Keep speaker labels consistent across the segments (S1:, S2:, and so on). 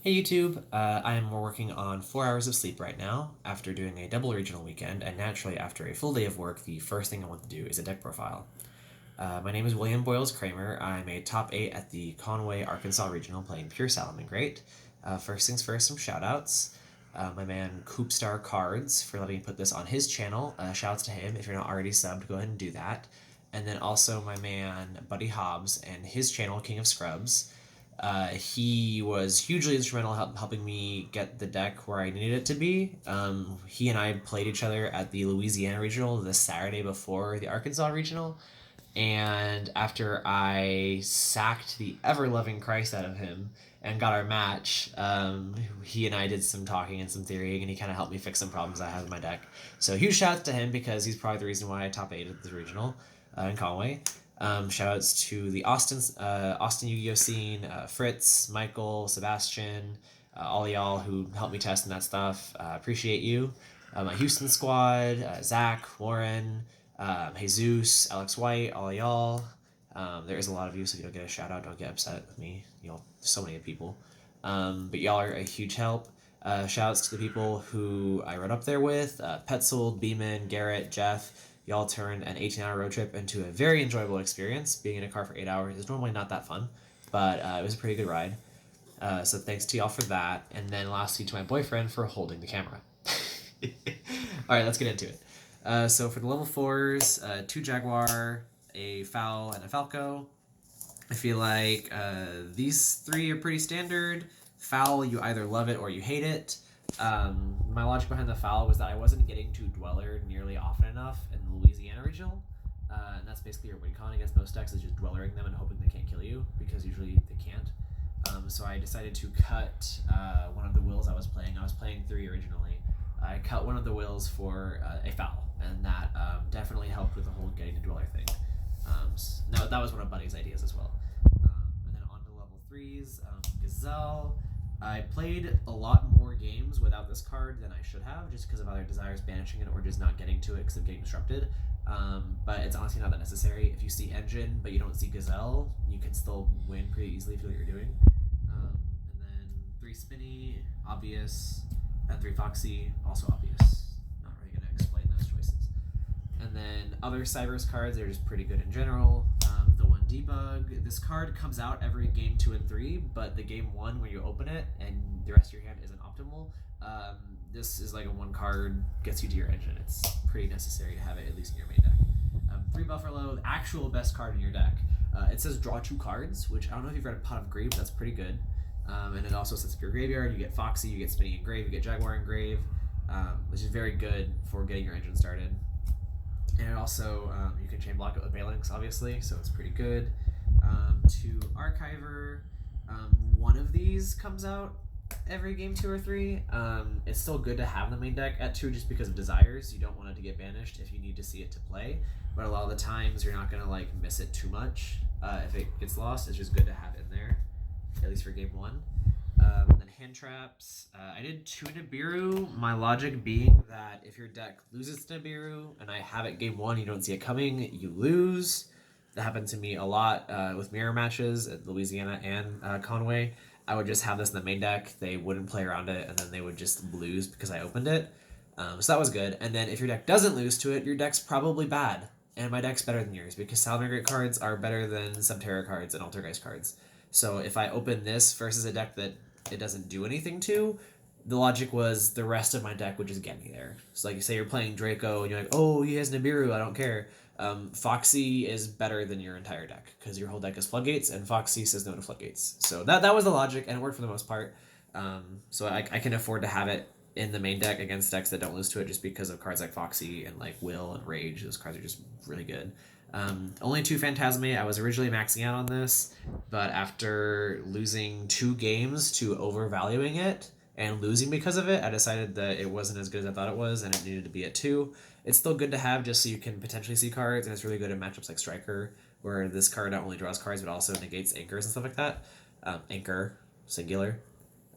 S1: Hey YouTube, I am working on 4 hours of sleep right now after doing a double regional weekend, and naturally, after a full day of work, the first thing I want to do is a deck profile. My name is William Boyles Kramer. I'm a top 8 at the Conway, Arkansas Regional playing pure Salamangreat. First things first, some shoutouts. My man Coopstar Cards for letting me put this on his channel. Shouts to him. If you're not already subbed, go ahead and do that. And then also my man Buddy Hobbs and his channel King of Scrubs. He was hugely instrumental helping me get the deck where I needed it to be. He and I played each other at the Louisiana Regional the Saturday before the Arkansas Regional, and after I sacked the ever-loving Christ out of him and got our match, he and I did some talking and some theorying, and he kind of helped me fix some problems I had with my deck. So huge shout out to him because he's probably the reason why I top 8 at the regional in Conway. Shoutouts to the Austin Yu-Gi-Oh scene, Fritz, Michael, Sebastian, all y'all who helped me test and that stuff. Appreciate you. My Houston squad, Zach, Warren, Jesus, Alex White, all y'all. There is a lot of you, so if you don't get a shout out, don't get upset with me. So many people. But y'all are a huge help. Shoutouts to the people who I rode up there with: Petzold, Beeman, Garrett, Jeff. Y'all turned an 18-hour road trip into a very enjoyable experience. Being in a car for 8 hours is normally not that fun, but it was a pretty good ride. So thanks to y'all for that. And then lastly to my boyfriend for holding the camera. Alright, let's get into it. So for the level 4s, 2 Jaguar, a Fowl, and a Falco. I feel like these 3 are pretty standard. Fowl, you either love it or you hate it. My logic behind the Fowl was that I wasn't getting to Dweller nearly often enough in the Louisiana Regional. And that's basically your win con against most decks, is just Dwellering them and hoping they can't kill you, because usually they can't. So I decided to cut one of the wills I was playing. I was playing 3 originally. I cut one of the wills for a Fowl, and that definitely helped with the whole getting to Dweller thing. No, that was one of Buddy's ideas as well. And then on to level 3s, Gazelle. I played a lot more games without this card than I should have, just because of either Desires banishing it or just not getting to it because of getting disrupted. But it's honestly not that necessary. If you see Engine but you don't see Gazelle, you can still win pretty easily if you know what you're doing. And then 3 Spinny, obvious, and 3 Foxy, also obvious. Not really going to explain those choices. And then other Cybers cards are just pretty good in general. The 1 Debug. This card comes out every game 2 and 3, but the game 1 when you open it and the rest of your hand isn't optimal. This is like a 1 card, gets you to your engine. It's pretty necessary to have it at least in your main deck. 3 Buffalo, the actual best card in your deck. It says draw 2 cards, which I don't know if you've read a Pot of Grief, that's pretty good. And it also sets up your graveyard. You get Foxy, you get Spinny and Grave, you get Jaguar and Grave, which is very good for getting your engine started. And it also, you can chain block it with Balinx, obviously, so it's pretty good. 2 Archiver, one of these comes out every game 2 or 3. It's still good to have the main deck at 2 just because of Desires. You don't want it to get banished if you need to see it to play, but a lot of the times you're not going to like miss it too much. If it gets lost, it's just good to have it in there, at least for game 1. Then hand traps. I did 2 Nibiru, my logic being that if your deck loses to Nibiru and I have it game 1, you don't see it coming, you lose. That happened to me a lot with mirror matches at Louisiana and Conway. I would just have this in the main deck, they wouldn't play around it, and then they would just lose because I opened it. So that was good. And then if your deck doesn't lose to it, your deck's probably bad. And my deck's better than yours because Salamangreat cards are better than Subterra cards and Altergeist cards. So if I open this versus a deck that it doesn't do anything to, the logic was the rest of my deck would just get me there. So like you say you're playing Draco and you're like, oh, he has Nibiru, I don't care. Foxy is better than your entire deck because your whole deck is Floodgates and Foxy says no to Floodgates. So that was the logic, and it worked for the most part. So I can afford to have it in the main deck against decks that don't lose to it just because of cards like Foxy and like Will and Rage. Those cards are just really good. Only 2 Phantasme. I was originally maxing out on this, but after losing 2 games to overvaluing it and losing because of it, I decided that it wasn't as good as I thought it was, and it needed to be at 2. It's still good to have just so you can potentially see cards, and it's really good in matchups like Striker, where this card not only draws cards but also negates anchors and stuff like that. Anchor, singular.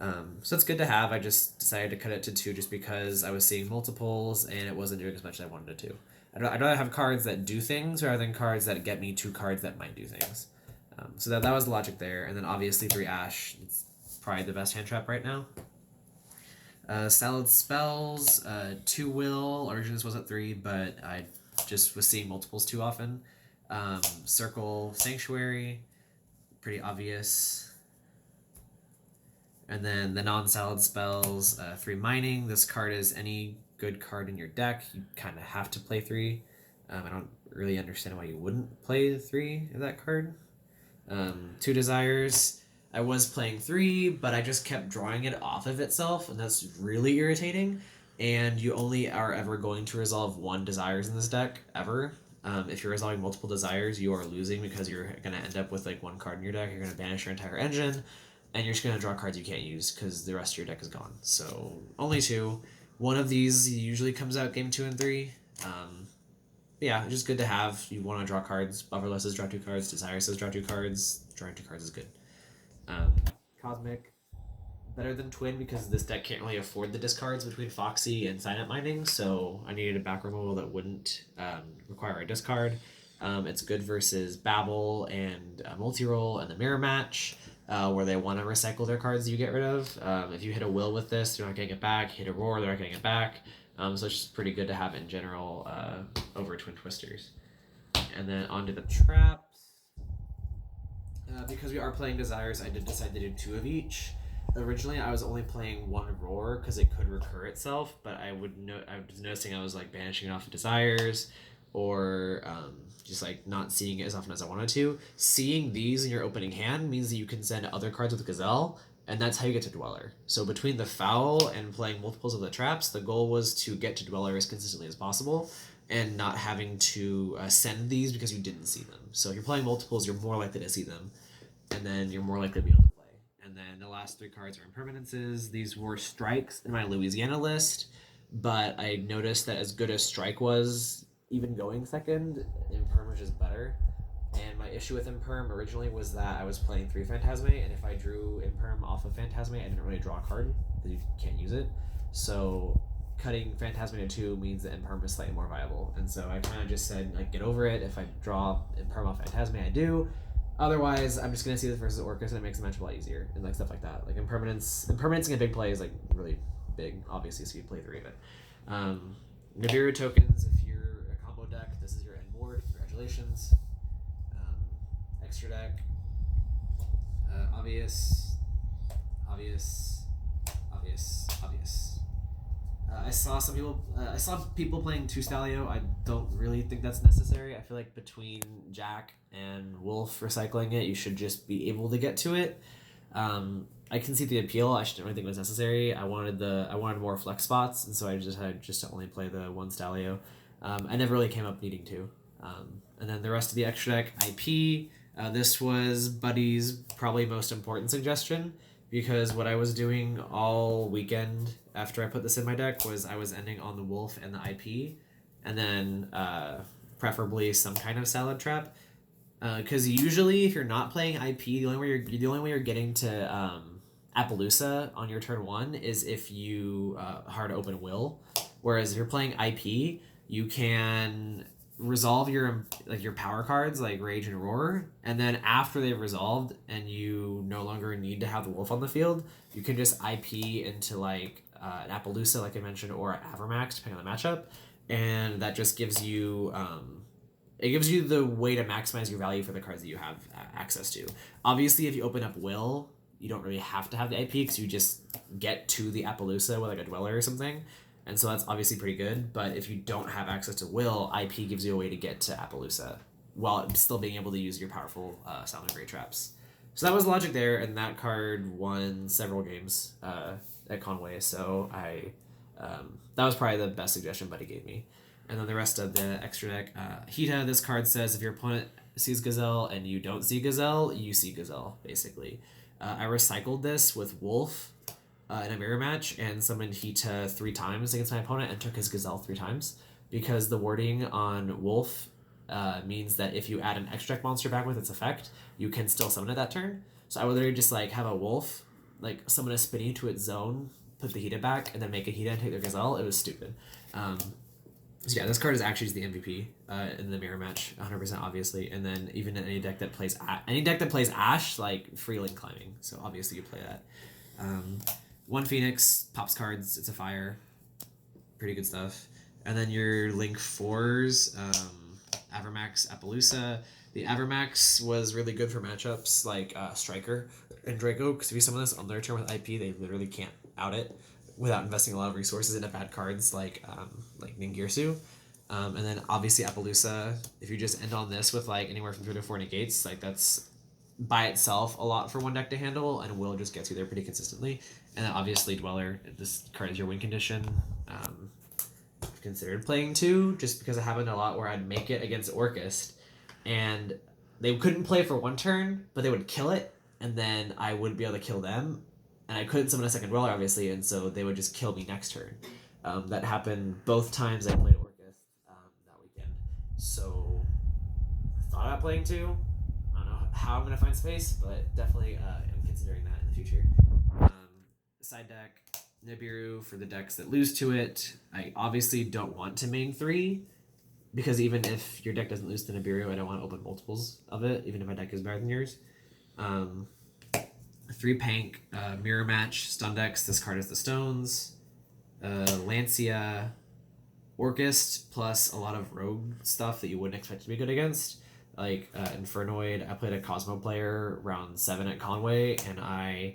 S1: So it's good to have. I just decided to cut it to 2 just because I was seeing multiples and it wasn't doing as much as I wanted it to. I'd rather have cards that do things rather than cards that get me 2 cards that might do things. So that was the logic there. And then obviously 3 Ash. It's probably the best hand trap right now. Salad spells, 2 will. Originally this was at 3, but I just was seeing multiples too often. Circle Sanctuary, pretty obvious. And then the non-salad spells, 3 mining. This card is any good card in your deck. You kind of have to play 3. I don't really understand why you wouldn't play 3 of that card. 2 desires. I was playing 3, but I just kept drawing it off of itself, and that's really irritating. And you only are ever going to resolve 1 desires in this deck, ever. If you're resolving multiple desires, you are losing because you're going to end up with like 1 card in your deck. You're going to banish your entire engine, and you're just going to draw cards you can't use because the rest of your deck is gone. So only 2. One of these usually comes out game 2 and 3. Yeah, just good to have. You want to draw cards. Bufferless says draw 2 cards. Desire says draw 2 cards. Drawing 2 cards is good. Cosmic, better than Twin because this deck can't really afford the discards between Foxy and Sign Up Mining, so I needed a back removal that wouldn't require a discard. It's good versus Babel and Multi-Roll and the Mirror Match, where they want to recycle their cards you get rid of. If you hit a Will with this, they're not getting it back. Hit a Roar, they're not getting it back. So it's just pretty good to have in general over Twin Twisters. And then onto the traps. Because we are playing Desires, I did decide to do 2 of each. Originally, I was only playing 1 Roar because it could recur itself, but I was noticing I was like banishing it off of Desires, or just like not seeing it as often as I wanted to. Seeing these in your opening hand means that you can send other cards with Gazelle, and that's how you get to Dweller. So between the Foul and playing multiples of the traps, the goal was to get to Dweller as consistently as possible, and not having to send these because you didn't see them. So if you're playing multiples, you're more likely to see them, and then you're more likely to be able to play. And then the last 3 cards are impermanences. These were strikes in my Louisiana list, but I noticed that as good as strike was, even going second, imperm was just better. And my issue with imperm originally was that I was playing 3 Phantasme, and if I drew imperm off of Phantasme, I didn't really draw a card because you can't use it. So cutting Phantasme to 2 means that imperm is slightly more viable. And so I kind of just said, like, get over it. If I draw imperm off Phantasme, I do. Otherwise, I'm just going to see this versus Orcus, and it makes the match a lot easier, and like stuff like that. Like impermanencing a big play is like really big, obviously, so you play 3 of it. Nibiru tokens, if you're a combo deck, this is your end board. Congratulations. Extra deck. Obvious. I saw people playing 2 Stalio. I don't really think that's necessary. I feel like between Jack and Wolf recycling it, you should just be able to get to it. I can see the appeal. I didn't really think it was necessary. I wanted more flex spots, and so I just had to only play the 1 Stalio. I never really came up needing to. And then the rest of the extra deck, IP. This was Buddy's probably most important suggestion, because what I was doing all weekend after I put this in my deck was I was ending on the Wolf and the IP, and then preferably some kind of salad trap. Because usually if you're not playing IP, the only way you're getting to Appaloosa on your turn 1 is if you hard open Will. Whereas if you're playing IP, you can resolve your power cards like Rage and Roar, and then after they've resolved and you no longer need to have the Wolf on the field, you can just IP into like an Appaloosa, like I mentioned, or an Avermax, depending on the matchup, and that just gives you it gives you the way to maximize your value for the cards that you have access to. Obviously, if you open up Will, you don't really have to have the IP because you just get to the Appaloosa with like a Dweller or something. And so that's obviously pretty good, but if you don't have access to Will, IP gives you a way to get to Appaloosa while still being able to use your powerful Salamangreat traps. So that was the logic there, and that card won several games at Conway, so that was probably the best suggestion Buddy gave me. And then the rest of the extra deck, Hita, this card says if your opponent sees Gazelle and you don't see Gazelle, you see Gazelle, basically. I recycled this with Wolf in a mirror match and summoned Hita 3 times against my opponent and took his Gazelle 3 times, because the wording on Wolf means that if you add an extra deck monster back with its effect, you can still summon it that turn. So I would literally just like have a Wolf, like summon a Spinny to its zone, put the Hita back, and then make a Hita and take their Gazelle. It was stupid. So yeah, this card is actually the MVP in the mirror match, 100% obviously. And then even in any deck that plays Ash, like free link climbing. So obviously you play that. One Phoenix, pops cards, it's a fire. Pretty good stuff. And then your Link 4s, Avermax, Appaloosa. The Avermax was really good for matchups like Striker and Draco, because if you summon this on their turn with IP, they literally can't out it without investing a lot of resources into bad cards like Ningirsu. And then obviously Appaloosa, if you just end on this with like anywhere from 3 to 4 negates, like that's by itself a lot for one deck to handle, and will just get you there pretty consistently. And then obviously Dweller, this card is your win condition. I've considered playing 2 just because it happened a lot where I'd make it against Orcust, and they couldn't play for one turn, but they would kill it, and then I would be able to kill them, and I couldn't summon a second Dweller, obviously, and so they would just kill me next turn. That happened both times I played Orcust that weekend. So I thought about playing 2. I don't know how I'm going to find space, but definitely am considering that in the future. Side deck, Nibiru for the decks that lose to it. I obviously don't want to main 3, because even if your deck doesn't lose to Nibiru, I don't want to open multiples of it, even if my deck is better than yours. 3 Pank, Mirror Match, Stun decks. This card is the Stones. Lancia, Orcust, plus a lot of rogue stuff that you wouldn't expect to be good against. Like Infernoid, I played a Cosmo player round 7 at Conway, and I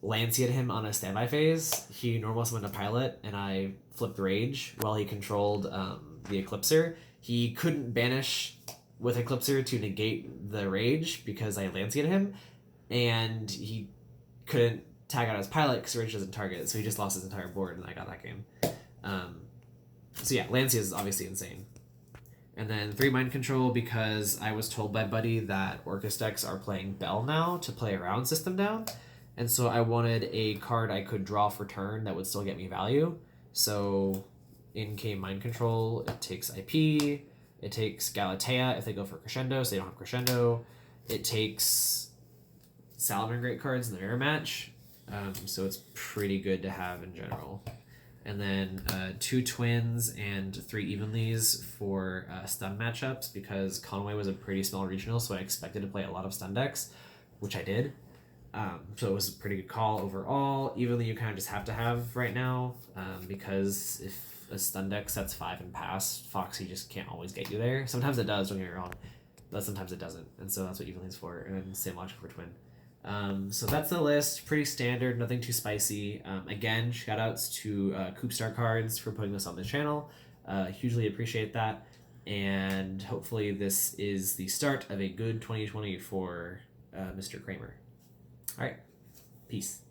S1: Lancia'd him on a standby phase. He normal summoned a pilot, and I flipped Rage while he controlled the Eclipser. He couldn't banish with Eclipser to negate the Rage because I Lancia'd him, and he couldn't tag out his pilot because Rage doesn't target, so he just lost his entire board, and I got that game. So yeah, Lancia is obviously insane. And then 3 Mind Control, because I was told by Buddy that Orcust decks are playing Bell now to play around System Down. And so I wanted a card I could draw for turn that would still get me value. So in came Mind Control, it takes IP, it takes Galatea if they go for Crescendo, so they don't have Crescendo. It takes Salamangreat cards in the mirror match, so it's pretty good to have in general. And then 2 Twins and 3 Evenlies for stun matchups, because Conway was a pretty small regional, so I expected to play a lot of stun decks, which I did. So it was a pretty good call overall. Evenly you kind of just have to have right now, because if a stun deck sets 5 and pass, Foxy just can't always get you there. Sometimes it does, don't get me wrong, but sometimes it doesn't, and so that's what Evenly's for, and same logic for Twin. So that's the list, pretty standard, nothing too spicy. Again, shoutouts to Coopstar Cards for putting this on the channel. Hugely appreciate that, and hopefully this is the start of a good 2020 for Mr. Kramer. All right, peace.